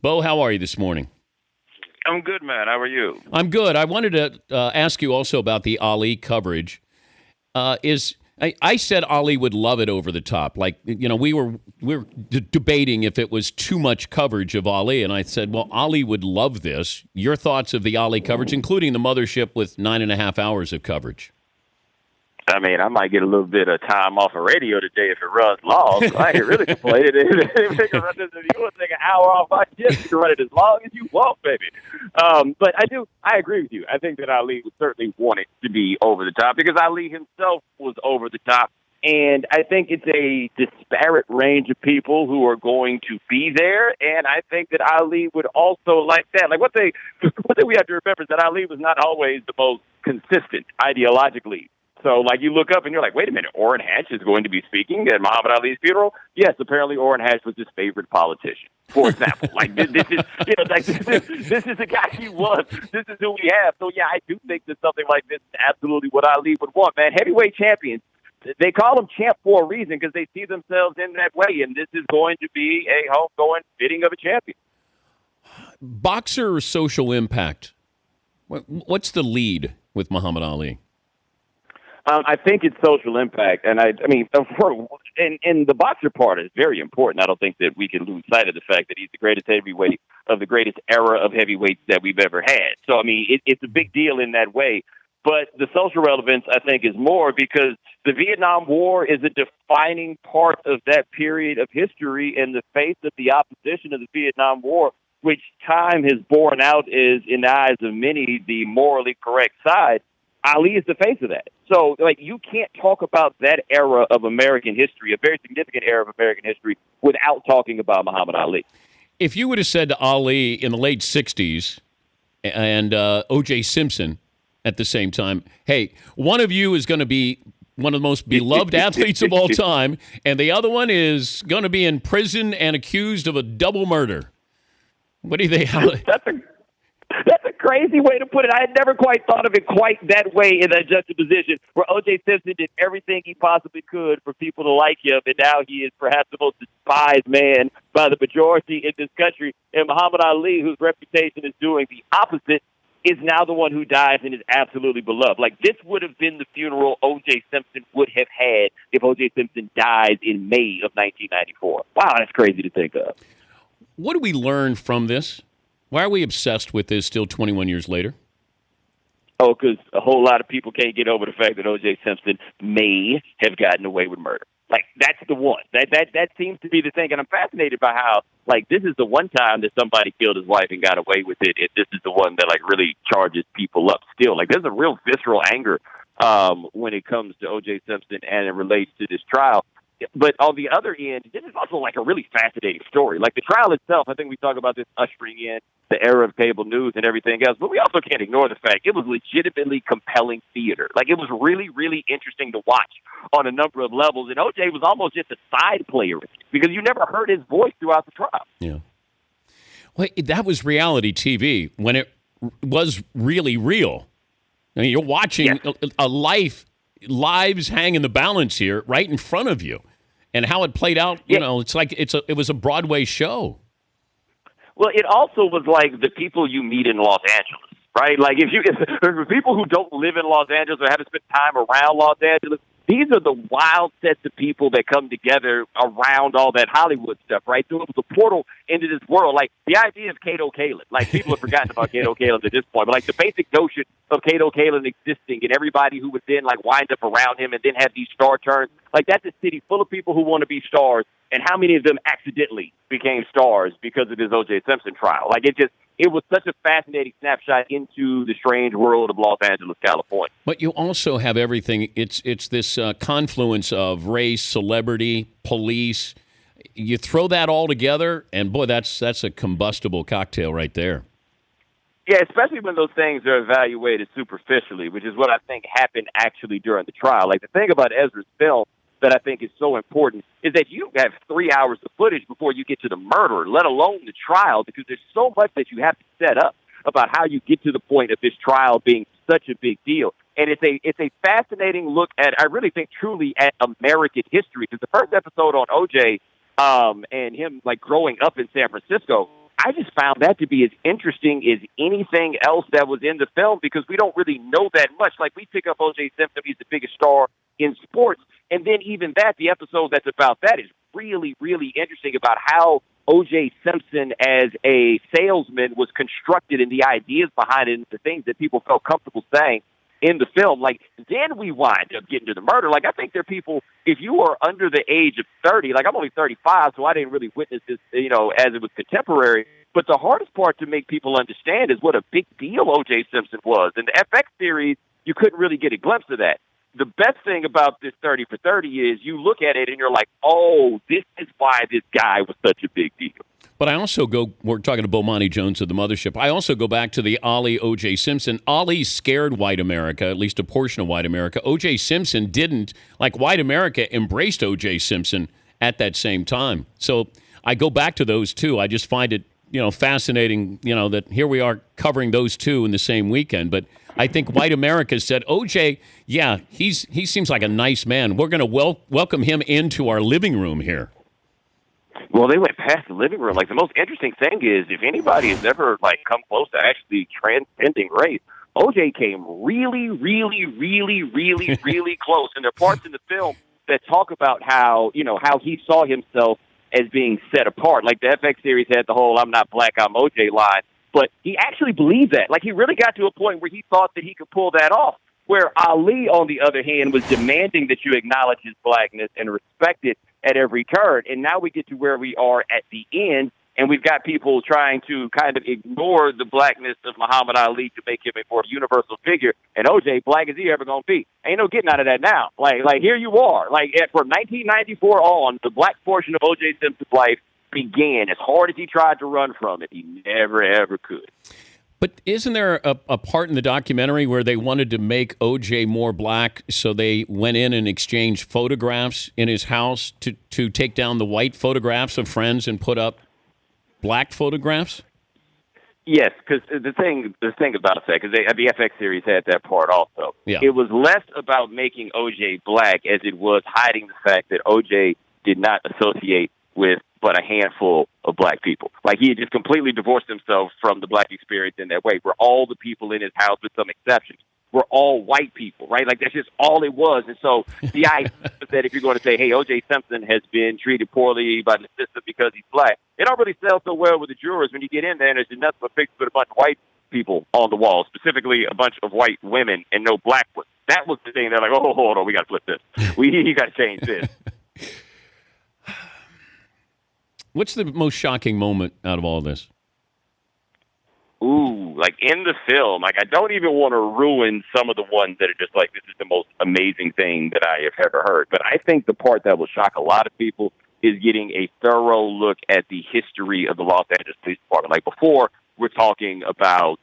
Bo, how are you this morning? I'm good, man. How are you? I'm good. I wanted to ask you also about the Ali coverage. I said Ali would love it over the top. Like, we were debating if it was too much coverage of Ali, and I said, well, Ali would love this. Your thoughts of the Ali coverage, including the mothership with 9.5 hours of coverage. I mean, I might get a little bit of time off of radio today if it runs long. So I ain't really complaining. If you want to take an hour off my shift, you can run it as long as you want, baby. But I agree with you. I think that Ali would certainly want it to be over the top because Ali himself was over the top. And I think it's a disparate range of people who are going to be there. And I think that Ali would also like that. Like, what thing we have to remember is that Ali was not always the most consistent ideologically. So, like, you look up and you're like, wait a minute, Orrin Hatch is going to be speaking at Muhammad Ali's funeral? Yes, apparently Orrin Hatch was his favorite politician, for example. Like, this is the guy he was. This is who we have. So, yeah, I do think that something like this is absolutely what Ali would want, man. Heavyweight champions, they call them champ for a reason because they see themselves in that way, and this is going to be a homegoing fitting of a champion. Boxer or social impact? What's the lead with Muhammad Ali? I think it's social impact, and I mean, and the boxer part is very important. I don't think that we can lose sight of the fact that he's the greatest heavyweight of the greatest era of heavyweights that we've ever had. So, I mean, it's a big deal in that way. But the social relevance, I think, is more because the Vietnam War is a defining part of that period of history in the face of the opposition of the Vietnam War, which time has borne out is, in the eyes of many, the morally correct side. Ali is the face of that. So, like, you can't talk about that era of American history, a very significant era of American history, without talking about Muhammad Ali. If you would have said to Ali in the late 60s and O.J. Simpson at the same time, hey, one of you is going to be one of the most beloved athletes of all time, and the other one is going to be in prison and accused of a double murder. What do you think? That's a crazy way to put it. I had never quite thought of it quite that way in that juxtaposition where O.J. Simpson did everything he possibly could for people to like him, and now he is perhaps the most despised man by the majority in this country. And Muhammad Ali, whose reputation is doing the opposite, is now the one who dies and is absolutely beloved. Like, this would have been the funeral O.J. Simpson would have had if O.J. Simpson died in May of 1994. Wow, that's crazy to think of. What do we learn from this? Why are we obsessed with this still 21 years later? Oh, because a whole lot of people can't get over the fact that O.J. Simpson may have gotten away with murder. Like, that's the one. That seems to be the thing. And I'm fascinated by how, like, this is the one time that somebody killed his wife and got away with it. And this is the one that, like, really charges people up still. Like, there's a real visceral anger when it comes to O.J. Simpson and it relates to this trial. But on the other end, this is also like a really fascinating story. Like the trial itself, I think we talk about this ushering in the era of cable news and everything else, but we also can't ignore the fact it was legitimately compelling theater. Like it was really, really interesting to watch on a number of levels. And OJ was almost just a side player because you never heard his voice throughout the trial. Yeah. Well, that was reality TV when it was really real. I mean, you're watching a lives hang in the balance here right in front of you. And how it played out, you know, it's like it was a Broadway show. Well, it also was like the people you meet in Los Angeles, right? Like if for people who don't live in Los Angeles or haven't spent time around Los Angeles, these are the wild sets of people that come together around all that Hollywood stuff, right? So it was a portal into this world. Like, the idea of Kato Kaelin. Like, people have forgotten about Kato Kaelin at this point. But, like, the basic notion of Kato Kaelin existing and everybody who would then, like, wind up around him and then have these star turns. Like, that's a city full of people who want to be stars. And how many of them accidentally became stars because of this O.J. Simpson trial? Like, it was such a fascinating snapshot into the strange world of Los Angeles, California. But you also have everything. It's this confluence of race, celebrity, police. You throw that all together, and boy, that's a combustible cocktail right there. Yeah, especially when those things are evaluated superficially, which is what I think happened actually during the trial. Like, the thing about Ezra's film that I think is so important is that you have 3 hours of footage before you get to the murder, let alone the trial, because there's so much that you have to set up about how you get to the point of this trial being such a big deal. And it's a fascinating look at, I really think, truly at American history, because the first episode on OJ and him, like, growing up in San Francisco, I just found that to be as interesting as anything else that was in the film because we don't really know that much. Like, we pick up O.J. Simpson, he's the biggest star in sports, and then even that, the episode that's about that is really, really interesting about how O.J. Simpson as a salesman was constructed and the ideas behind it and the things that people felt comfortable saying in the film. Like, then we wind up getting to the murder. Like, I think there are people, if you are under the age of 30, like I'm only 35, so I didn't really witness this, as it was contemporary. But the hardest part to make people understand is what a big deal O.J. Simpson was. In the FX series, you couldn't really get a glimpse of that. The best thing about this 30 for 30 is you look at it and you're like, oh, this is why this guy was such a big deal. But I also we're talking to Bomani Jones of the Mothership. I also go back to the Ali O.J. Simpson. Ali scared white America, at least a portion of white America. O.J. Simpson didn't. Like, white America embraced O.J. Simpson at that same time. So I go back to those two. I just find it, fascinating, that here we are covering those two in the same weekend. But I think white America said, O.J., yeah, he seems like a nice man. We're going to welcome him into our living room here. Well, they went past the living room. Like, the most interesting thing is, if anybody has ever, come close to actually transcending race, O.J. came really, really, really, really, really close. And there are parts in the film that talk about how he saw himself as being set apart. Like, the FX series had the whole "I'm not black, I'm O.J." line. But he actually believed that. Like, he really got to a point where he thought that he could pull that off. Where Ali, on the other hand, was demanding that you acknowledge his blackness and respect it at every turn. And now we get to where we are at the end, and we've got people trying to kind of ignore the blackness of Muhammad Ali to make him a more universal figure. And O.J., black as he ever going to be. Ain't no getting out of that now. Like here you are. From 1994 on, the black portion of O.J. Simpson's life began. As hard as he tried to run from it, he never, ever could. But isn't there a part in the documentary where they wanted to make O.J. more black, so they went in and exchanged photographs in his house to take down the white photographs of friends and put up black photographs? Yes, because the thing about that, because the FX series had that part also. Yeah. It was less about making O.J. black as it was hiding the fact that O.J. did not associate with but a handful of black people. Like, he had just completely divorced himself from the black experience in that way, where all the people in his house, with some exceptions, were all white people, right? Like, that's just all it was. And so the idea that if you're going to say, hey, O.J. Simpson has been treated poorly by the system because he's black, it don't really sell so well with the jurors when you get in there and there's nothing but pictures with a bunch of white people on the wall, specifically a bunch of white women and no black ones. That was the thing. They're like, oh, hold on, we got to flip this. We got to change this. What's the most shocking moment out of all this? Ooh, like in the film, I don't even want to ruin some of the ones that are just like, this is the most amazing thing that I have ever heard. But I think the part that will shock a lot of people is getting a thorough look at the history of the Los Angeles Police Department. Like, before, we're talking about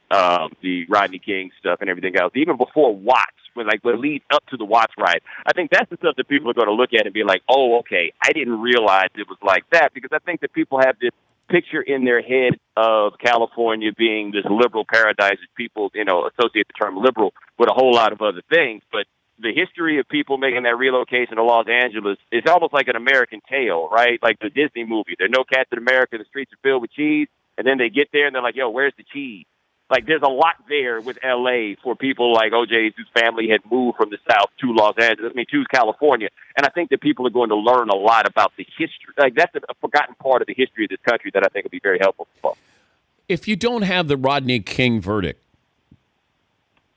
the Rodney King stuff and everything else. Even before Watts, when leads up to the Watts riot, I think that's the stuff that people are going to look at and be like, oh, okay, I didn't realize it was like that. Because I think that people have this picture in their head of California being this liberal paradise. People, associate the term liberal with a whole lot of other things. But the history of people making that relocation to Los Angeles is almost like an American tale, right? Like the Disney movie. There are no cats in America. The streets are filled with cheese. And then they get there and they're like, yo, where's the cheese? Like, there's a lot there with L.A. for people like O.J.'s whose family had moved from the South to Los Angeles, to California. And I think that people are going to learn a lot about the history. Like, that's a forgotten part of the history of this country that I think will be very helpful for folks. If you don't have the Rodney King verdict,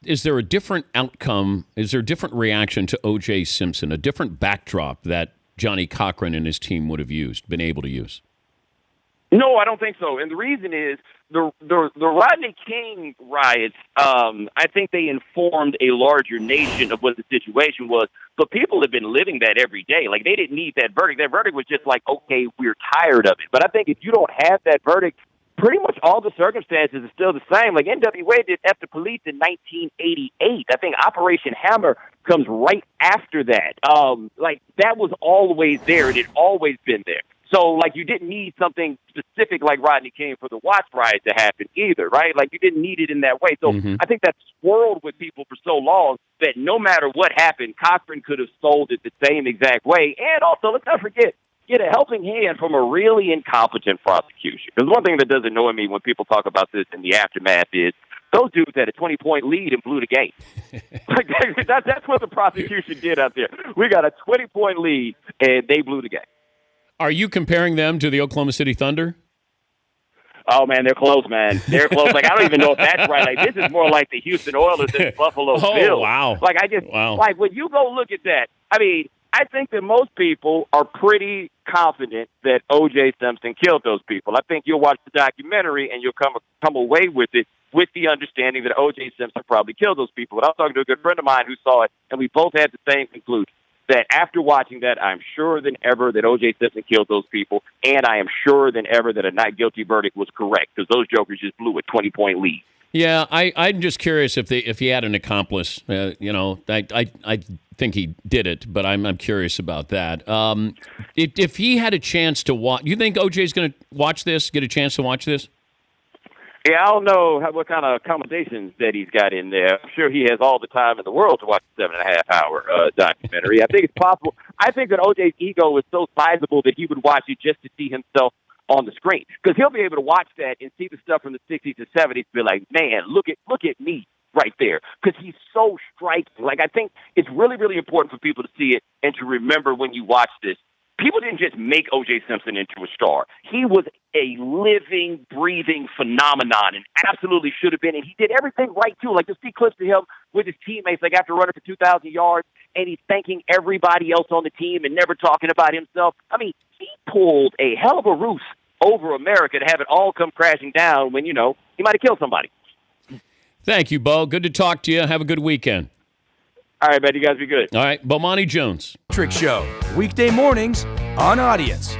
is there a different outcome? Is there a different reaction to O.J. Simpson, a different backdrop that Johnny Cochran and his team would have been able to use? No, I don't think so. And the reason is the Rodney King riots, I think they informed a larger nation of what the situation was. But people have been living that every day. Like, they didn't need that verdict. That verdict was just like, okay, we're tired of it. But I think if you don't have that verdict, pretty much all the circumstances are still the same. Like, NWA did F the Police in 1988. I think Operation Hammer comes right after that. That was always there. It had always been there. So, you didn't need something specific like Rodney King for the Watts riot to happen either, right? Like, you didn't need it in that way. So I think that's swirled with people for so long that no matter what happened, Cochran could have sold it the same exact way. And also, let's not forget, get a helping hand from a really incompetent prosecution. Because one thing that does annoy me when people talk about this in the aftermath is those dudes had a 20-point lead and blew the game. That's what the prosecution did out there. We got a 20-point lead, and they blew the game. Are you comparing them to the Oklahoma City Thunder? Oh, man, they're close, man. They're close. Like, I don't even know if that's right. Like, this is more like the Houston Oilers than Buffalo Bills. Wow. Like, like, when you go look at that, I mean, I think that most people are pretty confident that O.J. Simpson killed those people. I think you'll watch the documentary and you'll come away with it with the understanding that O.J. Simpson probably killed those people. But I was talking to a good friend of mine who saw it, and we both had the same conclusion. That after watching that, I'm sure than ever that O.J. Simpson killed those people, and I am sure than ever that a not guilty verdict was correct because those jokers just blew a 20-point lead. Yeah, I'm just curious if he had an accomplice. I think he did it, but I'm curious about that. If he had a chance to watch, you think OJ's going to watch this? Get a chance to watch this? Yeah, I don't know what kind of accommodations that he's got in there. I'm sure he has all the time in the world to watch a 7.5-hour documentary. I think it's possible. I think that OJ's ego is so sizable that he would watch it just to see himself on the screen. Because he'll be able to watch that and see the stuff from the 60s and 70s and be like, man, look at me right there. Because he's so striking. Like, I think it's really, really important for people to see it and to remember when you watch this. People didn't just make O.J. Simpson into a star. He was a living, breathing phenomenon and absolutely should have been. And he did everything right, too. Like, you see clips of him with his teammates, like after running for 2,000 yards, and he's thanking everybody else on the team and never talking about himself. I mean, he pulled a hell of a roof over America to have it all come crashing down when, he might have killed somebody. Thank you, Bo. Good to talk to you. Have a good weekend. All right, man. You guys be good. All right. Bomani Jones. Trick Show. Weekday mornings on Audience.